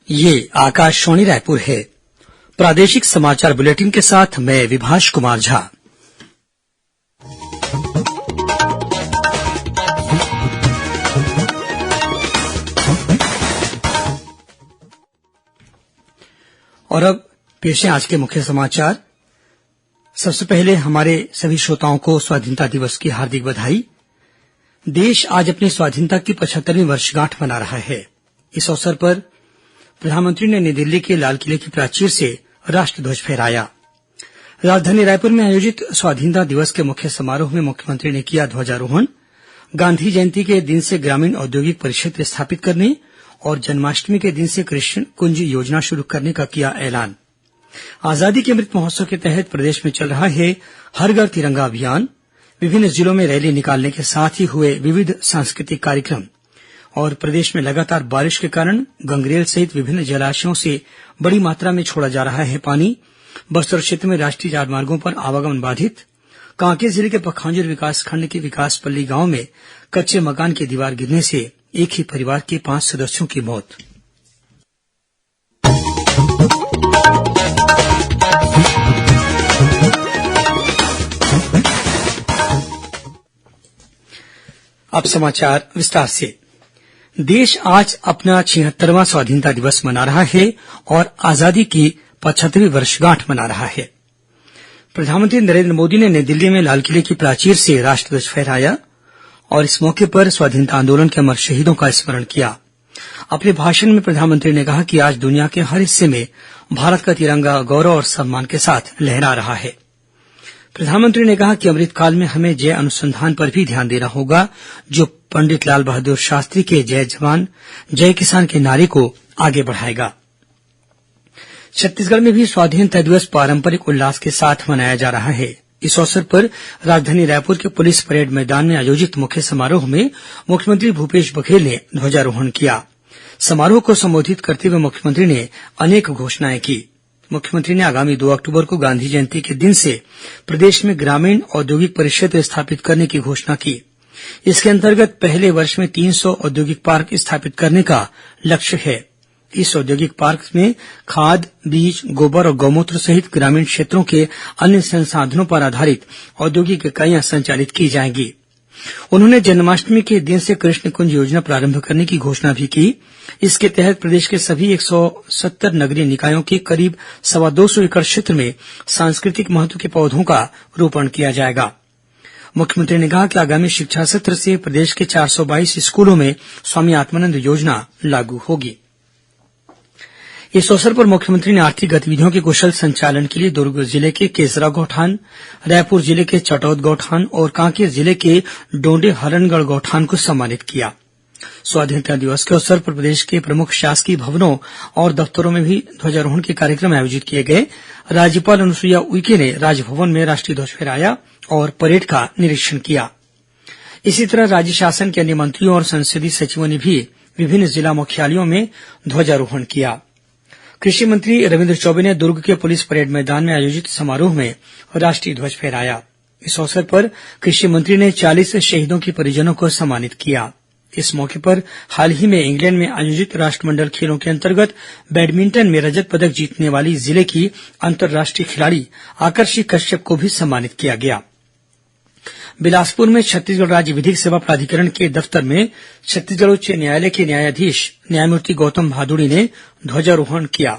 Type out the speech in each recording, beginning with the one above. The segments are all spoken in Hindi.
ये आकाशवाणी रायपुर है। प्रादेशिक समाचार बुलेटिन के साथ मैं विभाष कुमार झा। और अब पेश है आज के मुख्य समाचार। सबसे पहले हमारे सभी श्रोताओं को स्वाधीनता दिवस की हार्दिक बधाई। देश आज अपनी स्वाधीनता की 75वीं वर्षगांठ मना रहा है। इस अवसर पर प्रधानमंत्री ने नई दिल्ली के लाल किले की प्राचीर से राष्ट्रध्वज फहराया। राजधानी रायपुर में आयोजित स्वाधीनता दिवस के मुख्य समारोह में मुख्यमंत्री ने किया ध्वजारोहण। गांधी जयंती के दिन से ग्रामीण औद्योगिक परिक्षेत्र स्थापित करने और जन्माष्टमी के दिन से कृष्ण कुंज योजना शुरू करने का किया ऐलान। आजादी के अमृत महोत्सव के तहत प्रदेश में चल रहा है हर घर तिरंगा अभियान। विभिन्न जिलों में रैली निकालने के साथ ही हुए विविध सांस्कृतिक कार्यक्रम। और प्रदेश में लगातार बारिश के कारण गंगरेल सहित विभिन्न जलाशयों से बड़ी मात्रा में छोड़ा जा रहा है पानी। बस्तर क्षेत्र में राष्ट्रीय राजमार्गों पर आवागमन बाधित। कांकेर जिले के पखांजूर विकासखंड के विकासपल्ली गांव में कच्चे मकान की दीवार गिरने से एक ही परिवार के 5 सदस्यों की मौत। अब समाचार विस्तार से। देश आज अपना 76वां स्वाधीनता दिवस मना रहा है और आजादी की 75वीं वर्षगांठ मना रहा है। प्रधानमंत्री नरेंद्र मोदी ने नई दिल्ली में लाल किले की प्राचीर से राष्ट्रध्वज फहराया और इस मौके पर स्वाधीनता आंदोलन के अमर शहीदों का स्मरण किया। अपने भाषण में प्रधानमंत्री ने कहा कि आज दुनिया के हर हिस्से में भारत का तिरंगा गौरव और सम्मान के साथ लहरा रहा है। प्रधानमंत्री ने कहा कि अमृतकाल में हमें जय अनुसंधान पर भी ध्यान देना होगा, जो पंडित लाल बहादुर शास्त्री के जय जवान जय किसान के नारे को आगे बढ़ाएगा। छत्तीसगढ़ में भी स्वाधीनता दिवस पारंपरिक उल्लास के साथ मनाया जा रहा है। इस अवसर पर राजधानी रायपुर के पुलिस परेड मैदान में आयोजित मुख्य समारोह में मुख्यमंत्री भूपेश बघेल ने ध्वजारोहण किया। समारोह को संबोधित करते हुए मुख्यमंत्री ने अनेक घोषणाएं की। मुख्यमंत्री ने आगामी 2 अक्टूबर को गांधी जयंती के दिन से प्रदेश में ग्रामीण औद्योगिक परिक्षेत्र स्थापित करने की घोषणा की। इसके अंतर्गत पहले वर्ष में 300 औद्योगिक पार्क स्थापित करने का लक्ष्य है। इस औद्योगिक पार्क में खाद, बीज, गोबर और गौमूत्र सहित ग्रामीण क्षेत्रों के अन्य संसाधनों पर आधारित औद्योगिक इकाइयां संचालित की जाएंगी। उन्होंने जन्माष्टमी के दिन से कृष्ण कुंज योजना प्रारंभ करने की घोषणा भी की। इसके तहत प्रदेश के सभी 170 नगरीय निकायों के करीब 225 एकड़ क्षेत्र में सांस्कृतिक महत्व के पौधों का रोपण किया जाएगा। मुख्यमंत्री ने कहा कि आगामी शिक्षा सत्र से प्रदेश के 422 स्कूलों में स्वामी आत्मानंद योजना लागू होगी। इस अवसर पर मुख्यमंत्री ने आर्थिक गतिविधियों के कुशल संचालन के लिए दुर्ग जिले के केसरा गौठान, रायपुर जिले के चटौद गौठान और कांकेर जिले के डोंडे हरणगढ़ गौठान को सम्मानित किया। स्वाधीनता दिवस के अवसर पर प्रदेश के प्रमुख शासकीय भवनों और दफ्तरों में भी ध्वजारोहण के कार्यक्रम आयोजित किए गए। राज्यपाल अनुसुईया उइके ने राजभवन में राष्ट्रीय ध्वज फहराया और परेड का निरीक्षण किया। इसी तरह राज्य शासन के अन्य मंत्रियों और संसदीय सचिवों ने भी विभिन्न जिला मुख्यालयों में ध्वजारोहण किया। कृषि मंत्री रविन्द्र चौबे ने दुर्ग के पुलिस परेड मैदान में आयोजित समारोह में राष्ट्रीय ध्वज फहराया। इस अवसर पर कृषि मंत्री ने 40 शहीदों के परिजनों को सम्मानित किया। इस मौके पर हाल ही में इंग्लैंड में आयोजित राष्ट्रमंडल खेलों के अंतर्गत बैडमिंटन में रजत पदक जीतने वाली जिले की अंतर्राष्ट्रीय खिलाड़ी आकर्षि कश्यप को भी सम्मानित किया गया। बिलासपुर में छत्तीसगढ़ राज्य विधिक सेवा प्राधिकरण के दफ्तर में छत्तीसगढ़ उच्च न्यायालय के न्यायाधीश न्यायमूर्ति गौतम भादुड़ी ने ध्वजारोहण किया।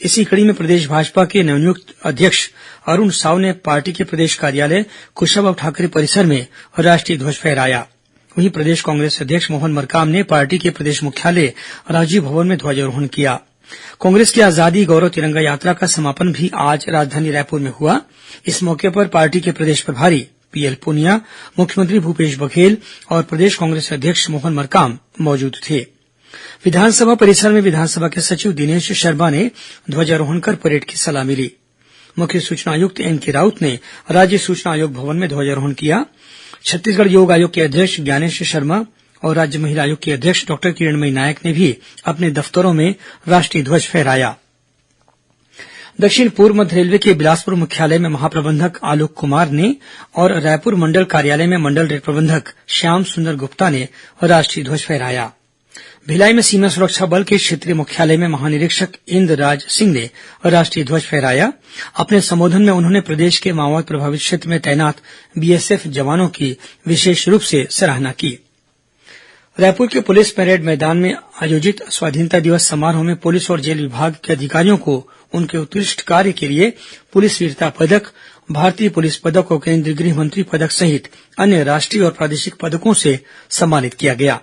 इसी कड़ी में प्रदेश भाजपा के नवनियुक्त अध्यक्ष अरुण साव ने पार्टी के प्रदेश कार्यालय कुशाभाऊ ठाकरे परिसर में राष्ट्रीय ध्वज फहराया। वहीं प्रदेश कांग्रेस अध्यक्ष मोहन मरकाम ने पार्टी के प्रदेश मुख्यालय राजीव भवन में ध्वजारोहण किया। कांग्रेस की आजादी गौरव तिरंगा यात्रा का समापन भी आज राजधानी रायपुर में हुआ। इस मौके पर पार्टी के प्रदेश प्रभारी पीएल पुनिया, मुख्यमंत्री भूपेश बघेल और प्रदेश कांग्रेस अध्यक्ष मोहन मरकाम मौजूद थे। विधानसभा परिसर में विधानसभा के सचिव दिनेश शर्मा ने ध्वजारोहण कर परेड की सलामी ली। मुख्य सूचना आयुक्त एनके राउत ने राज्य सूचना आयोग भवन में ध्वजारोहण किया। छत्तीसगढ़ योग आयोग के अध्यक्ष ज्ञानेश शर्मा और राज्य महिला आयोग की अध्यक्ष डॉक्टर किरणमयी नायक ने भी अपने दफ्तरों में राष्ट्रीय ध्वज फहराया। दक्षिण पूर्व मध्य रेलवे के बिलासपुर मुख्यालय में महाप्रबंधक आलोक कुमार ने और रायपुर मंडल कार्यालय में मंडल रेल प्रबंधक श्याम सुंदर गुप्ता ने राष्ट्रीय ध्वज फहराया। भिलाई में सीमा सुरक्षा बल के क्षेत्रीय मुख्यालय में महानिरीक्षक इंद्रराज सिंह ने राष्ट्रीय ध्वज फहराया। अपने संबोधन में उन्होंने प्रदेश के माओवाद प्रभावित क्षेत्र में तैनात बीएसएफ जवानों की विशेष रूप से सराहना की। रायपुर के पुलिस परेड मैदान में आयोजित स्वाधीनता दिवस समारोह में पुलिस और जेल विभाग के अधिकारियों को उनके उत्कृष्ट कार्य के लिए पुलिस वीरता पदक, भारतीय पुलिस पदक और केंद्रीय गृह मंत्री पदक सहित अन्य राष्ट्रीय और प्रादेशिक पदकों से सम्मानित किया गया।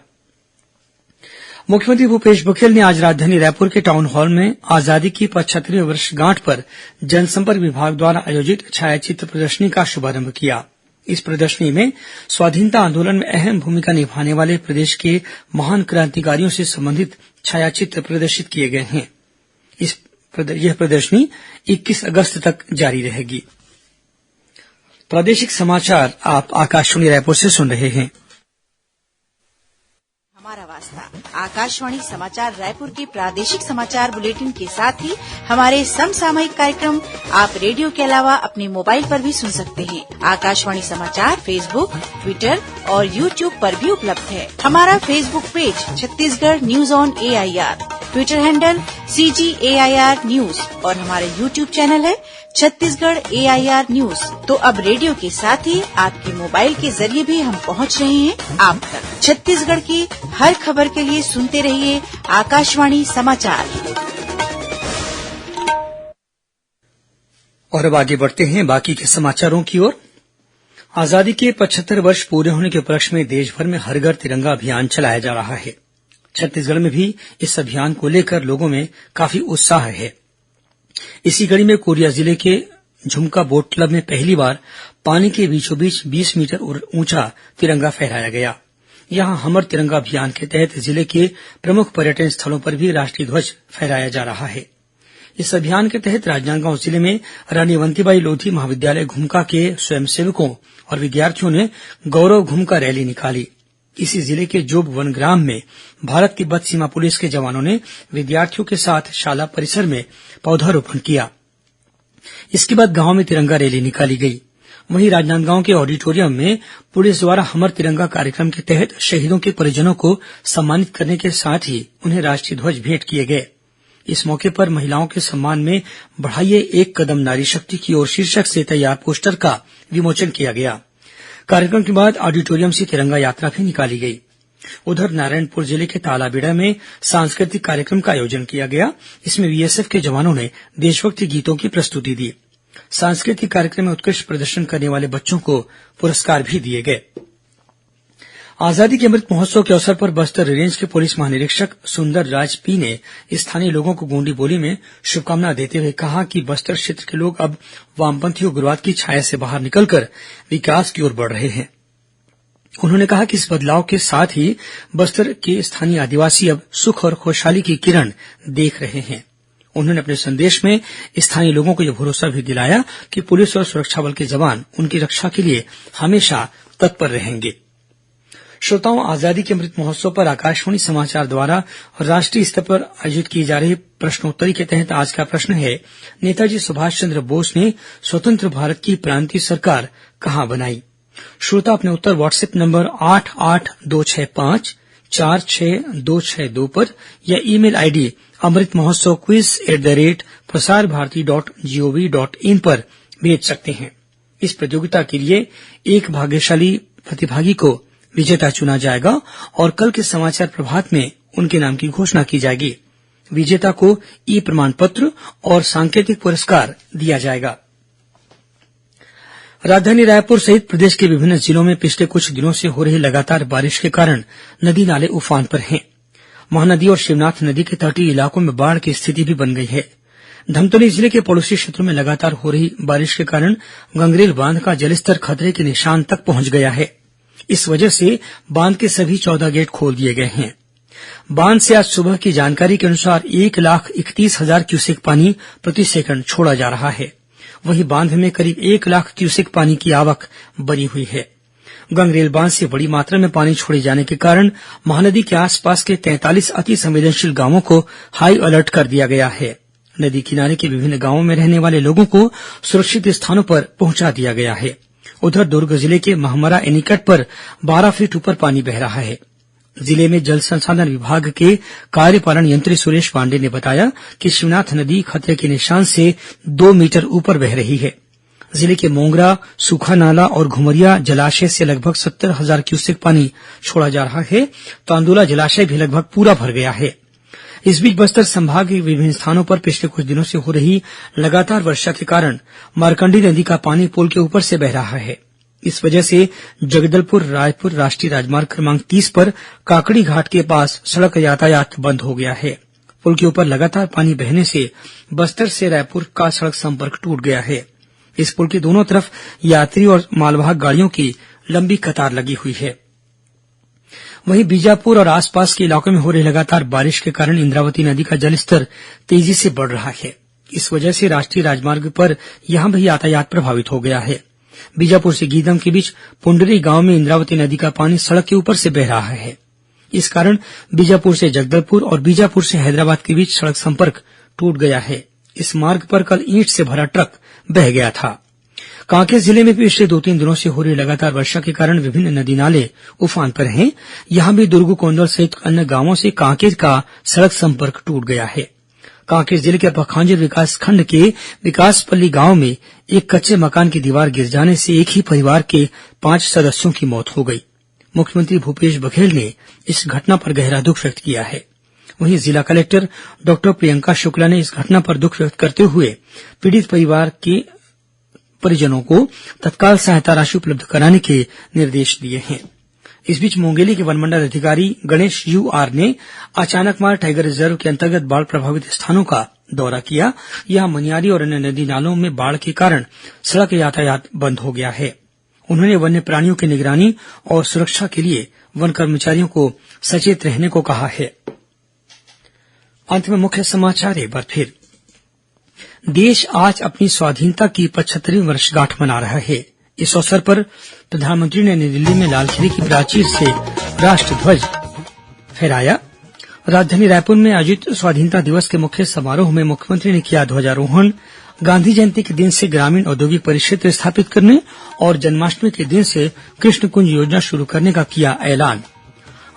मुख्यमंत्री भूपेश बघेल ने आज राजधानी रायपुर के टाउन हॉल में आजादी की 75वीं वर्षगांठ पर जनसंपर्क विभाग द्वारा आयोजित छायाचित्र प्रदर्शनी का शुभारंभ किया। इस प्रदर्शनी में स्वाधीनता आंदोलन में अहम भूमिका निभाने वाले प्रदेश के महान क्रांतिकारियों से संबंधित छायाचित्र प्रदर्शित किए गए हैं। यह प्रदर्शनी 21 अगस्त तक जारी रहेगी। प्रादेशिक समाचार आप आकाशवाणी रायपुर से सुन रहे हैं। हमारा वास्ता आकाशवाणी समाचार रायपुर के प्रादेशिक समाचार बुलेटिन के साथ ही हमारे समसामयिक कार्यक्रम आप रेडियो के अलावा अपने मोबाइल पर भी सुन सकते हैं। आकाशवाणी समाचार फेसबुक, ट्विटर और यूट्यूब पर भी उपलब्ध है। हमारा Facebook page Chhattisgarh news on AIR, Twitter handle CGAIR news और हमारा यूट्यूब चैनल है छत्तीसगढ़ AIR न्यूज। तो अब रेडियो के साथ ही आपके मोबाइल के जरिए भी हम पहुंच रहे हैं आप तक। छत्तीसगढ़ की हर खबर के लिए सुनते रहिए आकाशवाणी समाचार। और अब आगे बढ़ते हैं बाकी के समाचारों की ओर। आजादी के 75 वर्ष पूरे होने के उपलक्ष्य में देश भर में हर घर तिरंगा अभियान चलाया जा रहा है। छत्तीसगढ़ में भी इस अभियान को लेकर लोगों में काफी उत्साह है। इसी कड़ी में कोरिया जिले के झुमका बोट क्लब में पहली बार पानी के बीचों बीच 20 मीटर ऊंचा तिरंगा फहराया गया। यहां हमर तिरंगा अभियान के तहत जिले के प्रमुख पर्यटन स्थलों पर भी राष्ट्रीय ध्वज फहराया जा रहा है। इस अभियान के तहत राजनांदगांव जिले में रानी अवंतीबाई लोधी महाविद्यालय घुमका के स्वयंसेवकों और विद्यार्थियों ने गौरव घुमका रैली निकाली। इसी जिले के जोब वनग्राम में भारत तिब्बत सीमा पुलिस के जवानों ने विद्यार्थियों के साथ शाला परिसर में पौधारोपण किया। इसके बाद गांव में तिरंगा रैली निकाली गई। वहीं राजनांदगांव के ऑडिटोरियम में पुलिस द्वारा हमर तिरंगा कार्यक्रम के तहत शहीदों के परिजनों को सम्मानित करने के साथ ही उन्हें राष्ट्रीय ध्वज भेंट किए गए। इस मौके पर महिलाओं के सम्मान में बढ़ाइए एक कदम नारी शक्ति की ओर शीर्षक से तैयार पोस्टर का विमोचन किया गया। कार्यक्रम के बाद ऑडिटोरियम से तिरंगा यात्रा भी निकाली गई। उधर नारायणपुर जिले के तालाबेड़ा में सांस्कृतिक कार्यक्रम का आयोजन किया गया। इसमें बीएसएफ के जवानों ने देशभक्ति गीतों की प्रस्तुति दी। सांस्कृतिक कार्यक्रम में उत्कृष्ट प्रदर्शन करने वाले बच्चों को पुरस्कार भी दिए गए। आजादी के अमृत महोत्सव के अवसर पर बस्तर रेंज के पुलिस महानिरीक्षक सुंदर राज पी ने स्थानीय लोगों को गोंडी बोली में शुभकामना देते हुए कहा कि बस्तर क्षेत्र के लोग अब वामपंथी उग्रवाद की छाया से बाहर निकलकर विकास की ओर बढ़ रहे हैं। उन्होंने कहा कि इस बदलाव के साथ ही बस्तर के स्थानीय आदिवासी अब सुख और खुशहाली की किरण देख रहे हैं। उन्होंने अपने संदेश में स्थानीय लोगों को यह भरोसा भी दिलाया कि पुलिस और सुरक्षा बल के जवान उनकी रक्षा के लिए हमेशा तत्पर रहेंगे। श्रोताओं, आजादी के अमृत महोत्सव पर आकाशवाणी समाचार द्वारा राष्ट्रीय स्तर पर आयोजित की जा रही प्रश्नोत्तरी के तहत आज का प्रश्न है, नेताजी सुभाष चंद्र बोस ने स्वतंत्र भारत की प्रांतीय सरकार कहां बनाई? श्रोता अपने उत्तर व्हाट्सएप नंबर 88265466262 पर या ईमेल आईडी amritmahotsav@prasarbharati.gov.in पर भेज सकते हैं। इस प्रतियोगिता के लिए एक भाग्यशाली प्रतिभागी को विजेता चुना जाएगा और कल के समाचार प्रभात में उनके नाम की घोषणा की जाएगी। विजेता को ई प्रमाण पत्र और सांकेतिक पुरस्कार दिया जाएगा। राजधानी रायपुर सहित प्रदेश के विभिन्न जिलों में पिछले कुछ दिनों से हो रही लगातार बारिश के कारण नदी नाले उफान पर हैं। महानदी और शिवनाथ नदी के तटीय इलाकों में बाढ़ की स्थिति भी बन गई है। धमतरी जिले के पड़ोसी क्षेत्रों में लगातार हो रही बारिश के कारण गंगरेल बांध का जलस्तर खतरे के निशान तक पहुंच गया है। इस वजह से बांध के सभी 14 गेट खोल दिए गए हैं। बांध से आज सुबह की जानकारी के अनुसार 1,31,000 क्यूसेक पानी प्रति सेकंड छोड़ा जा रहा है। वहीं बांध में करीब 1 लाख क्यूसेक पानी की आवक बनी हुई है। गंगरेल बांध से बड़ी मात्रा में पानी छोड़े जाने के कारण महानदी के आसपास के 43 अति संवेदनशील गांवों को हाई अलर्ट कर दिया गया है। नदी किनारे के विभिन्न गांवों में रहने वाले लोगों को सुरक्षित स्थानों पर पहुंचा दिया गया है। उधर दुर्ग जिले के महमरा एनीकट पर 12 फीट ऊपर पानी बह रहा है। जिले में जल संसाधन विभाग के कार्यपालन यंत्री सुरेश पांडे ने बताया कि शिवनाथ नदी खतरे के निशान से 2 मीटर ऊपर बह रही है। जिले के मोंगरा, सूखा नाला और घुमरिया जलाशय से लगभग 70,000 क्यूसेक पानी छोड़ा जा रहा है तो अंदुला जलाशय भी लगभग पूरा भर गया है। इस बीच बस्तर संभाग के विभिन्न स्थानों पर पिछले कुछ दिनों से हो रही लगातार वर्षा के कारण मारकंडी नदी का पानी पुल के ऊपर से बह रहा है। इस वजह से जगदलपुर रायपुर राष्ट्रीय राजमार्ग क्रमांक 30 पर काकड़ी घाट के पास सड़क यातायात बंद हो गया है। पुल के ऊपर लगातार पानी बहने से बस्तर से रायपुर का सड़क संपर्क टूट गया है। इस पुल के दोनों तरफ यात्री और मालवाहक गाड़ियों की लंबी कतार लगी हुई है। वहीं बीजापुर और आसपास के इलाकों में हो रही लगातार बारिश के कारण इंद्रावती नदी का जलस्तर तेजी से बढ़ रहा है। इस वजह से राष्ट्रीय राजमार्ग पर यहां भी यातायात प्रभावित हो गया है। बीजापुर से गीदम के बीच पुंडरी गांव में इंद्रावती नदी का पानी सड़क के ऊपर से बह रहा है। इस कारण बीजापुर से जगदलपुर और बीजापुर से हैदराबाद के बीच सड़क संपर्क टूट गया है। इस मार्ग पर कल ईंट से भरा ट्रक बह गया था। कांकेर जिले में पिछले 2-3 दिनों से हो रही लगातार वर्षा के कारण विभिन्न नदी नाले उफान पर हैं। यहां भी दुर्ग कोंदल सहित अन्य गांवों से कांकेर का सड़क संपर्क टूट गया है। कांकेर जिले के पखांजर विकासखंड के विकासपल्ली गांव में एक कच्चे मकान की दीवार गिर जाने से एक ही परिवार के 5 सदस्यों की मौत हो गई। मुख्यमंत्री भूपेश बघेल ने इस घटना पर गहरा दुख व्यक्त किया है। वहीं जिला कलेक्टर डॉक्टर प्रियंका शुक्ला ने इस घटना पर दुख व्यक्त करते हुए पीड़ित परिवार के परिजनों को तत्काल सहायता राशि उपलब्ध कराने के निर्देश दिए हैं। इस बीच मुंगेली के वनमंडल अधिकारी गणेश यूआर ने अचानकमार टाइगर रिजर्व के अंतर्गत बाढ़ प्रभावित स्थानों का दौरा किया। यहां मनियारी और अन्य नदी नालों में बाढ़ के कारण सड़क यातायात बंद हो गया है। उन्होंने वन्य प्राणियों की निगरानी और सुरक्षा के लिए वन कर्मचारियों को सचेत रहने को कहा है। अंत में मुख्य समाचार एक बार फिर। देश आज अपनी स्वाधीनता की 75वीं वर्षगांठ मना रहा है। इस अवसर पर प्रधानमंत्री ने नई दिल्ली में लाल किले की प्राचीर से राष्ट्रध्वज फहराया। राजधानी रायपुर में आयोजित स्वाधीनता दिवस के मुख्य समारोह में मुख्यमंत्री ने किया ध्वजारोहण। गांधी जयंती के दिन से ग्रामीण औद्योगिक परिक्षेत्र स्थापित करने और जन्माष्टमी के दिन से कृष्ण कुंज योजना शुरू करने का किया ऐलान।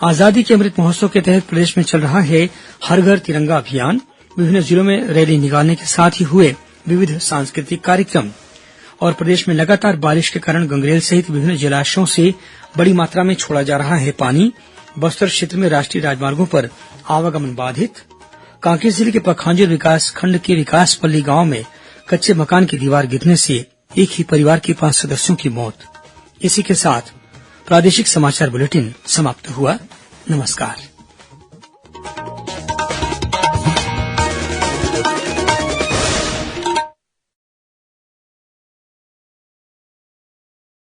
आजादी के अमृत महोत्सव के तहत प्रदेश में चल रहा है हर घर तिरंगा अभियान। विभिन्न जिलों में रैली निकालने के साथ ही हुए विविध सांस्कृतिक कार्यक्रम। और प्रदेश में लगातार बारिश के कारण गंगरेल सहित विभिन्न जलाशयों से बड़ी मात्रा में छोड़ा जा रहा है पानी। बस्तर क्षेत्र में राष्ट्रीय राजमार्गों पर आवागमन बाधित। कांकेर जिले के पखांजर विकासखंड के विकासपल्ली गांव में कच्चे मकान की दीवार गिरने से एक ही परिवार के 5 सदस्यों की मौत। इसी के साथ प्रादेशिक समाचार बुलेटिन समाप्त हुआ। नमस्कार।